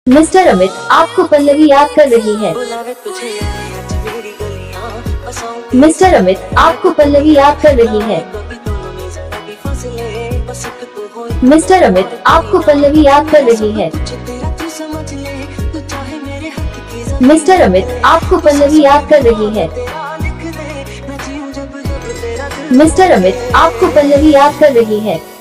Mister Amit, आपको पल्लवी याद कर रही है। मिस्टर अमित, आपको पल्लवी याद कर रही है। मिस्टर अमित, आपको पल्लवी याद कर रही है। मिस्टर अमित, आपको पल्लवी याद कर रही है। मिस्टर अमित, आपको पल्लवी याद कर रही है।